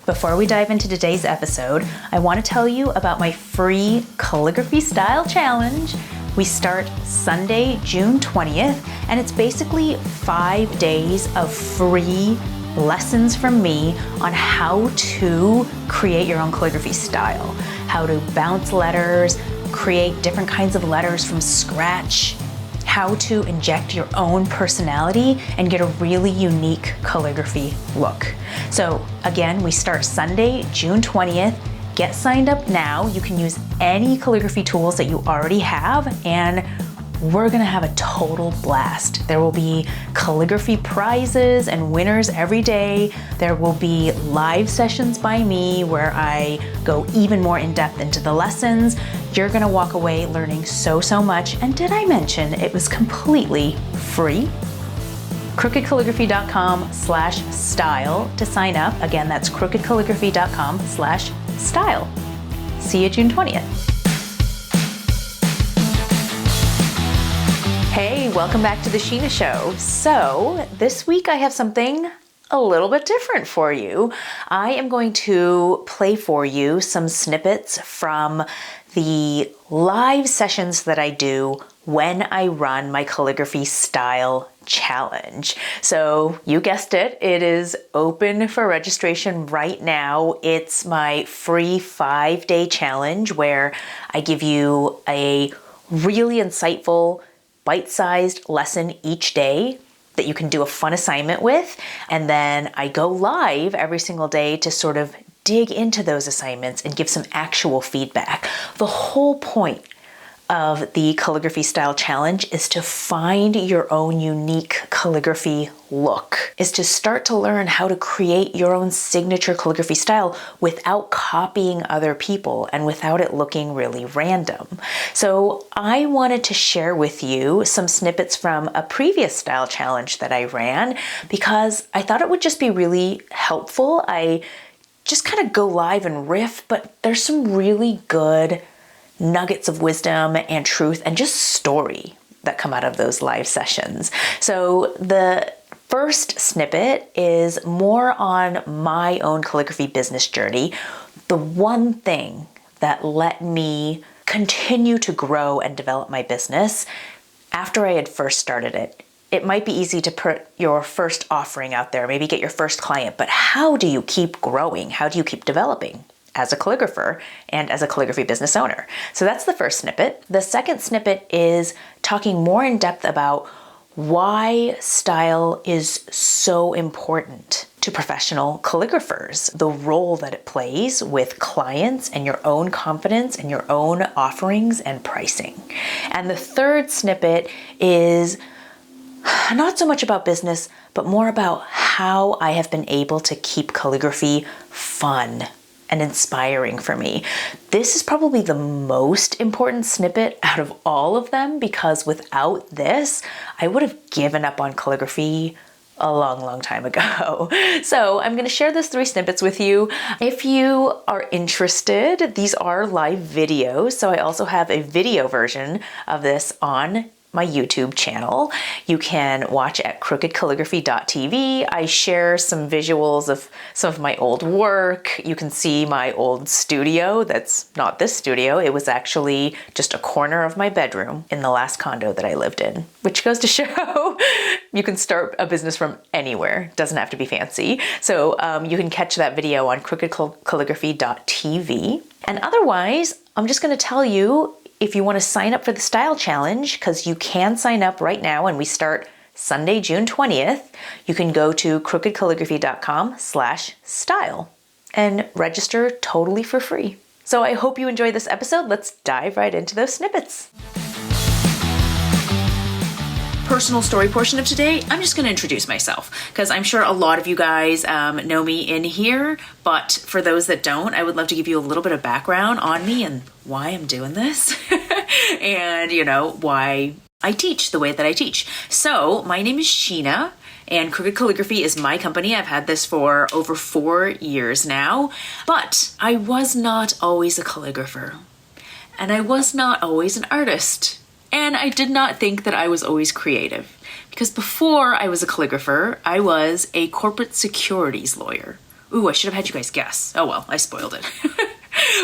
Before we dive into today's episode, I want to tell you about my free calligraphy style challenge. We start Sunday, June 20th, and it's basically 5 days of free lessons from me on how to create your own calligraphy style, how to bounce letters, create different kinds of letters from scratch, how to inject your own personality and get a really unique calligraphy look. So again, we start Sunday, June 20th. Get signed up now. You can use any calligraphy tools that you already have, and we're gonna have a total blast. There will be calligraphy prizes and winners every day. There will be live sessions by me where I go even more in depth into the lessons. You're gonna walk away learning so much. And did I mention it was completely free? crookedcalligraphy.com/style to sign up. Again, that's crookedcalligraphy.com/style. See you June 20th. Hey, welcome back to the Shinah Show. So this week I have something a little bit different for you. I am going to play for you some snippets from the live sessions that I do when I run my calligraphy style challenge. So you guessed it, it is open for registration right now. It's my free 5-day challenge where I give you a really insightful bite-sized lesson each day that you can do a fun assignment with. And then I go live every single day to sort of dig into those assignments and give some actual feedback. The whole point of the calligraphy style challenge is to find your own unique calligraphy look, is to start to learn how to create your own signature calligraphy style without copying other people and without it looking really random. So I wanted to share with you some snippets from a previous style challenge that I ran because I thought it would just be really helpful. I just kind of go live and riff, but there's some really good nuggets of wisdom and truth and just story that come out of those live sessions. So the first snippet is more on my own calligraphy business journey. The one thing that let me continue to grow and develop my business after I had first started it. It might be easy to put your first offering out there, maybe get your first client, but how do you keep growing? How do you keep developing as a calligrapher and as a calligraphy business owner? So that's the first snippet. The second snippet is talking more in depth about why style is so important to professional calligraphers, the role that it plays with clients and your own confidence and your own offerings and pricing. And the third snippet is not so much about business, but more about how I have been able to keep calligraphy fun and inspiring for me. This is probably the most important snippet out of all of them because without this, I would have given up on calligraphy a long time ago. So I'm going to share those 3 snippets with you. If you are interested, these are live videos. So I also have a video version of this on my YouTube channel. You can watch at crookedcalligraphy.tv. I share some visuals of some of my old work. You can see my old studio. That's not this studio. It was actually just a corner of my bedroom in the last condo that I lived in, which goes to show you can start a business from anywhere. It doesn't have to be fancy. So you can catch that video on crookedcalligraphy.tv. And otherwise, I'm just going to tell you, if you want to sign up for the style challenge, because you can sign up right now and we start Sunday, June 20th, you can go to crookedcalligraphy.com/style and register totally for free. So I hope you enjoy this episode. Let's dive right into those snippets. Personal story portion of today, I'm just going to introduce myself because I'm sure a lot of you guys know me in here, but for those that don't, I would love to give you a little bit of background on me and why I'm doing this and, why I teach the way that I teach. So my name is Shinah and Crooked Calligraphy is my company. I've had this for over 4 years now, but I was not always a calligrapher and I was not always an artist. And I did not think that I was always creative because before I was a calligrapher, I was a corporate securities lawyer, Ooh, I should have had you guys guess. Oh well, I spoiled it.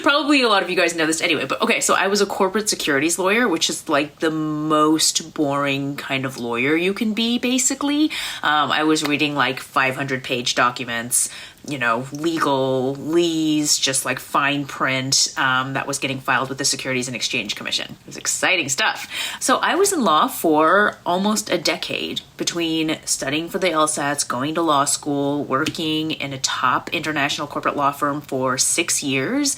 Probably a lot of you guys know this anyway, but okay, so I was a corporate securities lawyer, which is like the most boring kind of lawyer you can be, basically. I was reading like 500-page documents, legal, lease, just like fine print that was getting filed with the Securities and Exchange Commission. It was exciting stuff. So I was in law for almost a decade, between studying for the LSATs, going to law school, working in a top international corporate law firm for 6 years.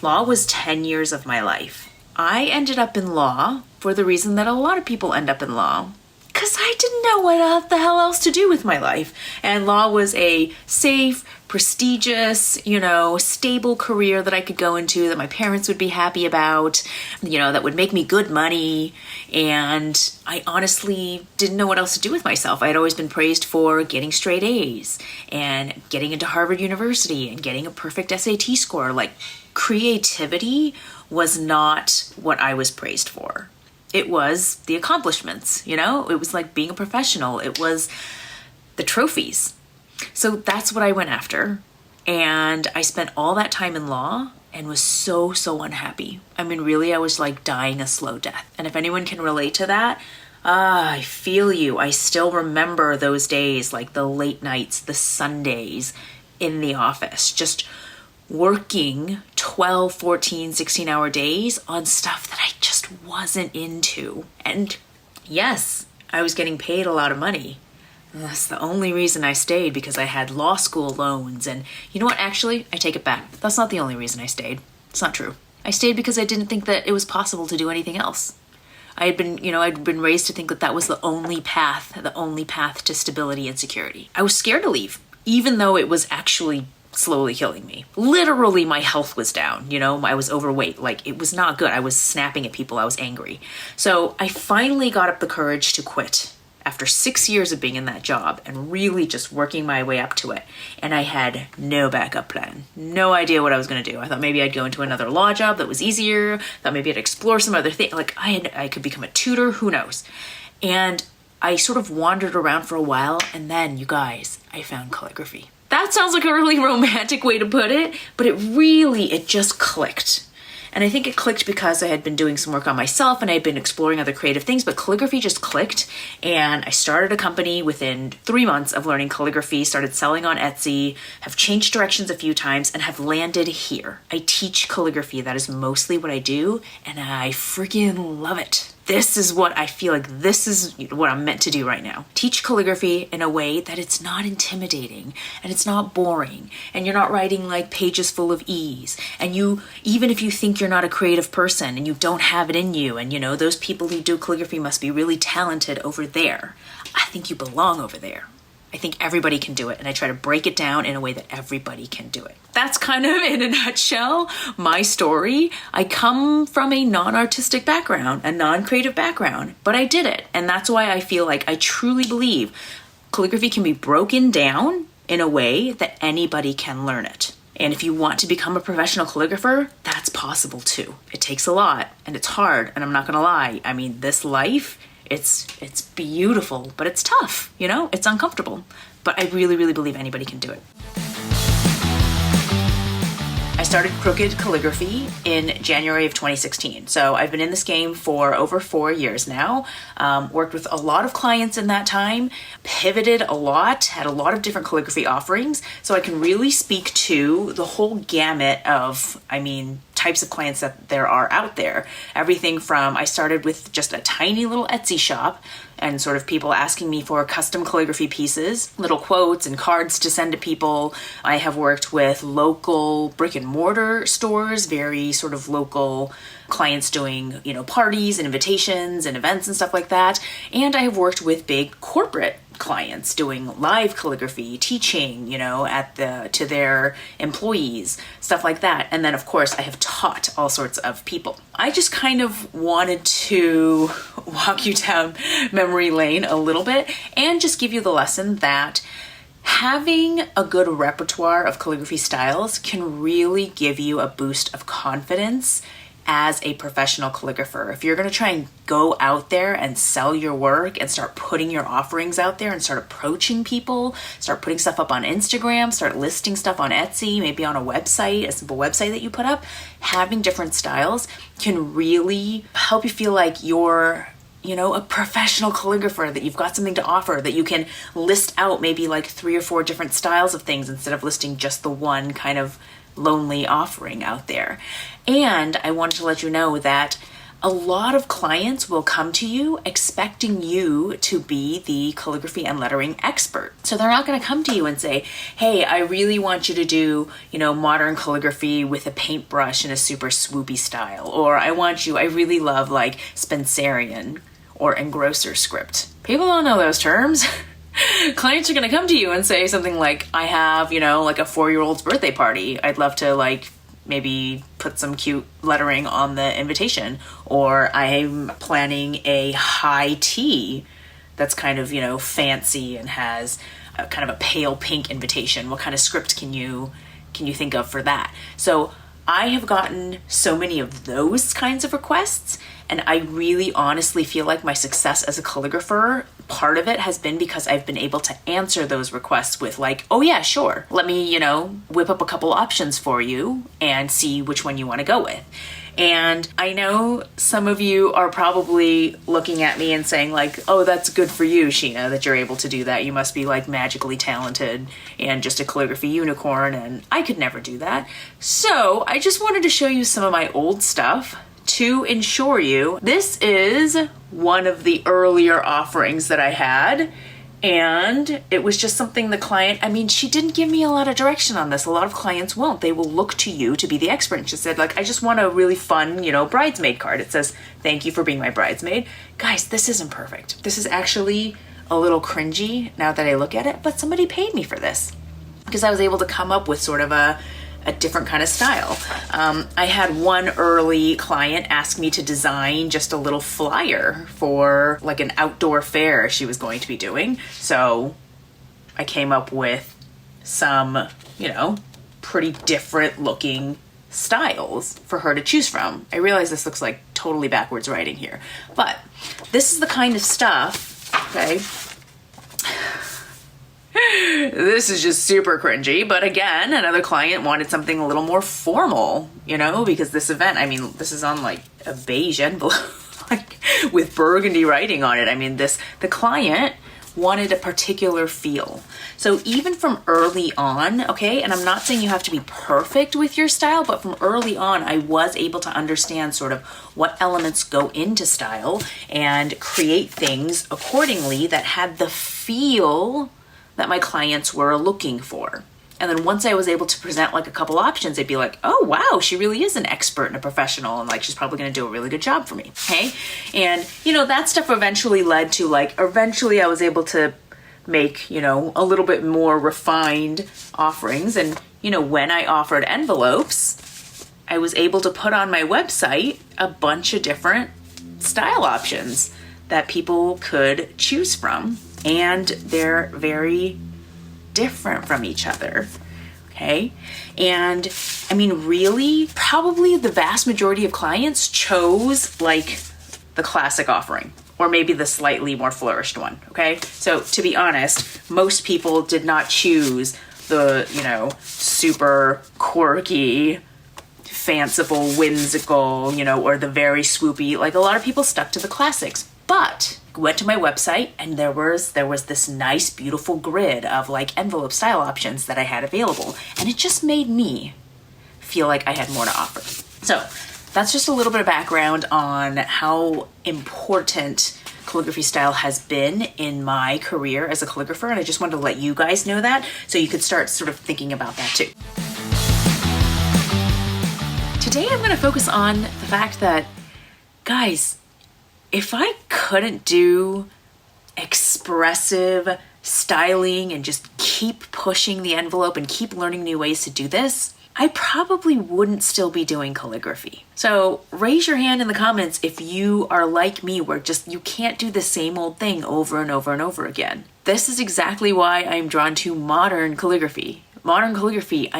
Law was 10 years of my life. I ended up in law for the reason that a lot of people end up in law, because I didn't know what the hell else to do with my life. And law was a safe, prestigious, stable career that I could go into, that my parents would be happy about, that would make me good money. And I honestly didn't know what else to do with myself. I had always been praised for getting straight A's and getting into Harvard University and getting a perfect SAT score. Like, creativity was not what I was praised for. It was the accomplishments, it was like being a professional. It was the trophies. So that's what I went after. And I spent all that time in law and was so, so unhappy. I mean, really, I was like dying a slow death. And if anyone can relate to that, I feel you. I still remember those days, like the late nights, the Sundays in the office, just working 12, 14, 16-hour days on stuff that I just wasn't into. And yes, I was getting paid a lot of money. That's the only reason I stayed, because I had law school loans. And you know what? Actually, I take it back. That's not the only reason I stayed. It's not true. I stayed because I didn't think that it was possible to do anything else. I'd been raised to think that that was the only path to stability and security. I was scared to leave, even though it was actually slowly killing me. Literally, my health was down. I was overweight. Like, it was not good. I was snapping at people. I was angry. So I finally got up the courage to quit after 6 years of being in that job and really just working my way up to it. And I had no backup plan, no idea what I was going to do. I thought maybe I'd go into another law job that was easier. Thought maybe I'd explore some other thing. Like, I could become a tutor. Who knows? And I sort of wandered around for a while. And then, you guys, I found calligraphy. That sounds like a really romantic way to put it, but it just clicked. And I think it clicked because I had been doing some work on myself and I had been exploring other creative things, but calligraphy just clicked. And I started a company within 3 months of learning calligraphy, started selling on Etsy, have changed directions a few times, and have landed here. I teach calligraphy. That is mostly what I do, and I freaking love it. This is what I feel like this is what I'm meant to do right now. Teach calligraphy in a way that it's not intimidating and it's not boring and you're not writing like pages full of E's. And even if you think you're not a creative person and you don't have it in you and those people who do calligraphy must be really talented over there, I think you belong over there. I think everybody can do it, and I try to break it down in a way that everybody can do it. That's kind of, in a nutshell, my story. I come from a non-artistic background, a non-creative background, but I did it. And that's why I feel like I truly believe calligraphy can be broken down in a way that anybody can learn it. And if you want to become a professional calligrapher, that's possible too. It takes a lot, and it's hard, and I'm not gonna lie. I mean, this life, it's beautiful, but it's tough, it's uncomfortable. But I really, really believe anybody can do it. I started Crooked Calligraphy in January of 2016. So I've been in this game for over 4 years now, worked with a lot of clients in that time, pivoted a lot, had a lot of different calligraphy offerings. So I can really speak to the whole gamut of, types of clients that there are out there. Everything from, I started with just a tiny little Etsy shop and sort of people asking me for custom calligraphy pieces, little quotes and cards to send to people. I have worked with local brick and mortar stores, very sort of local clients doing, parties and invitations and events and stuff like that. And I have worked with big corporate clients doing live calligraphy, teaching, to their employees, stuff like that. And then of course I have taught all sorts of people. I just kind of wanted to walk you down memory lane a little bit and just give you the lesson that having a good repertoire of calligraphy styles can really give you a boost of confidence as a professional calligrapher. If you're going to try and go out there and sell your work and start putting your offerings out there and start approaching people, start putting stuff up on Instagram, start listing stuff on Etsy, maybe on a website, a simple website that you put up, having different styles can really help you feel like you're a professional calligrapher, that you've got something to offer, that you can list out maybe like 3 or 4 different styles of things instead of listing just the one kind of lonely offering out there. And I wanted to let you know that a lot of clients will come to you expecting you to be the calligraphy and lettering expert. So they're not going to come to you and say, hey, I really want you to do, modern calligraphy with a paintbrush in a super swoopy style. Or I really love like Spencerian or engrosser script. People don't know those terms. Clients are going to come to you and say something like, I have, like a 4-year-old's birthday party. I'd love to maybe put some cute lettering on the invitation. Or I'm planning a high tea that's kind of, fancy and has a kind of a pale pink invitation. What kind of script can you think of for that? So I have gotten so many of those kinds of requests, and I really honestly feel like my success as a calligrapher, part of it has been because I've been able to answer those requests with like, oh yeah, sure. Let me, whip up a couple options for you and see which one you want to go with. And I know some of you are probably looking at me and saying like, oh, that's good for you, Shinah, that you're able to do that. You must be like magically talented and just a calligraphy unicorn, and I could never do that. So I just wanted to show you some of my old stuff to ensure you. This is one of the earlier offerings that I had. And it was just something the client, she didn't give me a lot of direction on this. A lot of clients won't. They will look to you to be the expert. And she said, I just want a really fun, bridesmaid card. It says, thank you for being my bridesmaid. Guys, this isn't perfect. This is actually a little cringy now that I look at it, but somebody paid me for this because I was able to come up with sort of a different kind of style. I had one early client ask me to design just a little flyer for like an outdoor fair she was going to be doing. So I came up with some, pretty different looking styles for her to choose from. I realize this looks like totally backwards writing here, but this is the kind of stuff, okay? This is just super cringy, but again, another client wanted something a little more formal, because this event, this is on like a beige envelope, like with burgundy writing on it. The client wanted a particular feel. So even from early on, okay, and I'm not saying you have to be perfect with your style, but from early on, I was able to understand sort of what elements go into style and create things accordingly that had the feel that my clients were looking for. And then once I was able to present like a couple options, they'd be like, oh wow, she really is an expert and a professional, and like she's probably gonna do a really good job for me. Okay. And that stuff eventually led to eventually I was able to make, a little bit more refined offerings. And, when I offered envelopes, I was able to put on my website a bunch of different style options that people could choose from. And they're very different from each other, okay? And really, probably the vast majority of clients chose like the classic offering or maybe the slightly more flourished one, okay? So to be honest, most people did not choose the, super quirky, fanciful, whimsical, or the very swoopy. Like a lot of people stuck to the classics, but went to my website and there was this nice, beautiful grid of like envelope style options that I had available. And it just made me feel like I had more to offer. So that's just a little bit of background on how important calligraphy style has been in my career as a calligrapher. And I just wanted to let you guys know that so you could start sort of thinking about that too. Today I'm going to focus on the fact that, guys, if I couldn't do expressive styling and just keep pushing the envelope and keep learning new ways to do this, I probably wouldn't still be doing calligraphy. So raise your hand in the comments if you are like me, where just you can't do the same old thing over and over and over again. This is exactly why I'm drawn to modern calligraphy. Modern calligraphy,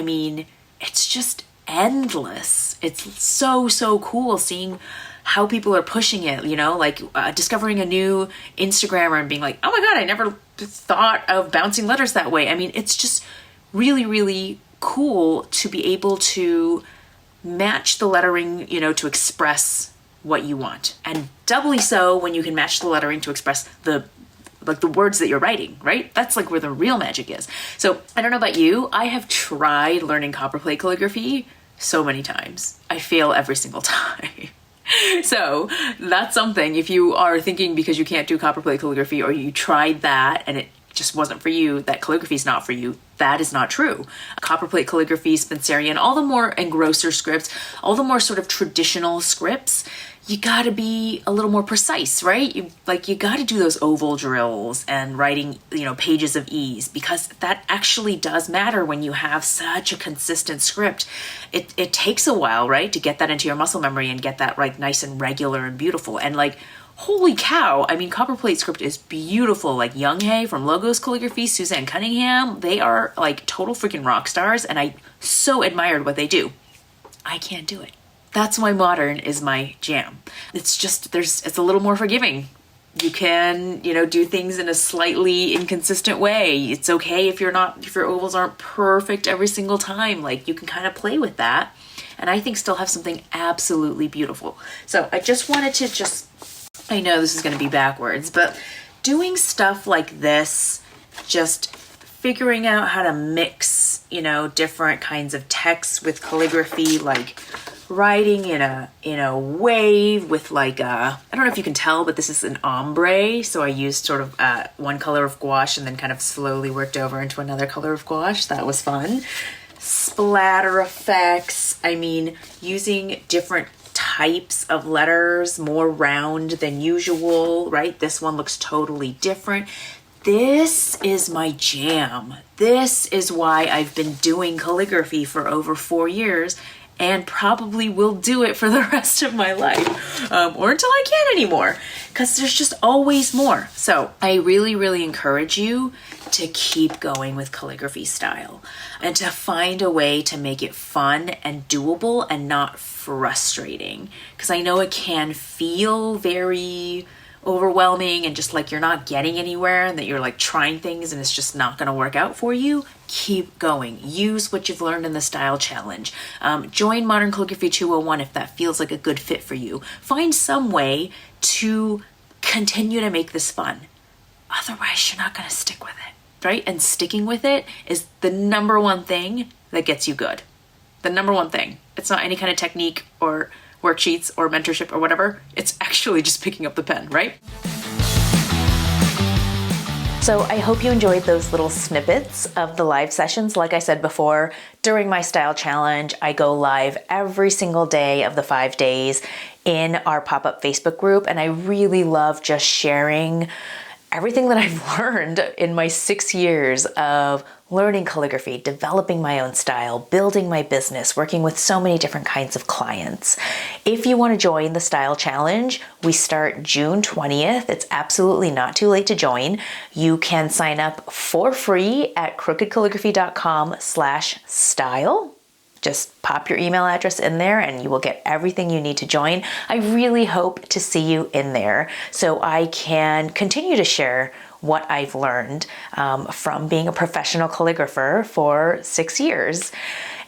it's just endless. it's so, so cool seeing how people are pushing it, you know, like discovering a new Instagrammer and being like, oh my God, I never thought of bouncing letters that way. I mean, it's just really, really cool to be able to match the lettering, you know, to express what you want. And doubly so when you can match the lettering to express the words that you're writing, right? That's like where the real magic is. So I don't know about you, I have tried learning copperplate calligraphy so many times. I fail every single time. So that's something, if you are thinking because you can't do copperplate calligraphy or you tried that and it just wasn't for you, that calligraphy is not for you, that is not true. Copperplate calligraphy, Spencerian, all the more engrosser scripts, all the more sort of traditional scripts, you gotta be a little more precise, right? You gotta do those oval drills and writing, you know, pages of ease, because that actually does matter when you have such a consistent script. It takes a while, right, to get that into your muscle memory and get that like nice and regular and beautiful. And like, holy cow, I mean, copperplate script is beautiful. Like Young Hae from Logos Calligraphy, Suzanne Cunningham, they are like total freaking rock stars, and I so admired what they do. I can't do it. That's why modern is my jam. It's just, it's a little more forgiving. You can, you know, do things in a slightly inconsistent way. It's okay if your ovals aren't perfect every single time. Like, you can kind of play with that, and I think still have something absolutely beautiful. So I just wanted to I know this is going to be backwards, but doing stuff like this, just figuring out how to mix, you know, different kinds of texts with calligraphy, like writing in a wave with like I don't know if you can tell, but this is an ombre. So I used sort of one color of gouache and then kind of slowly worked over into another color of gouache. That was fun. Splatter effects. I mean, using different types of letters, more round than usual, right? This one looks totally different. This is my jam. This is why I've been doing calligraphy for over 4 years and probably will do it for the rest of my life, or until I can't anymore, because there's just always more. So I really, really encourage you to keep going with calligraphy style and to find a way to make it fun and doable and not frustrating, because I know it can feel very overwhelming and just like you're not getting anywhere and that you're like trying things and it's just not going to work out for you. Keep going. Use what you've learned in the style challenge. Join Modern Calligraphy 201 if that feels like a good fit for you. Find some way to continue to make this fun. Otherwise, you're not going to stick with it, right? And sticking with it is the number one thing that gets you good. The number one thing. It's not any kind of technique or worksheets or mentorship or whatever. It's actually just picking up the pen, right? So I hope you enjoyed those little snippets of the live sessions. Like I said before, during my style challenge, I go live every single day of the 5 days in our pop-up Facebook group. And I really love just sharing everything that I've learned in my 6 years of learning calligraphy, developing my own style, building my business, working with so many different kinds of clients. If you want to join the Style Challenge, we start June 20th. It's absolutely not too late to join. You can sign up for free at crookedcalligraphy.com/style. Just pop your email address in there and you will get everything you need to join. I really hope to see you in there so I can continue to share what I've learned from being a professional calligrapher for 6 years.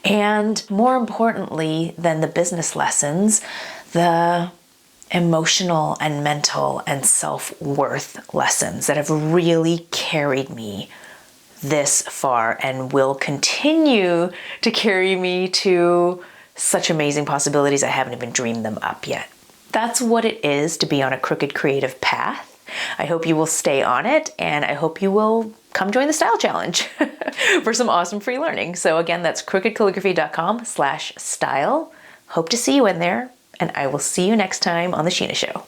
And more importantly than the business lessons, the emotional and mental and self-worth lessons that have really carried me this far and will continue to carry me to such amazing possibilities I haven't even dreamed them up yet. That's what it is to be on a crooked creative path. I hope you will stay on it, and I hope you will come join the Style Challenge for some awesome free learning. So again, that's crookedcalligraphy.com/style. Hope to see you in there, and I will see you next time on The Shinah Show.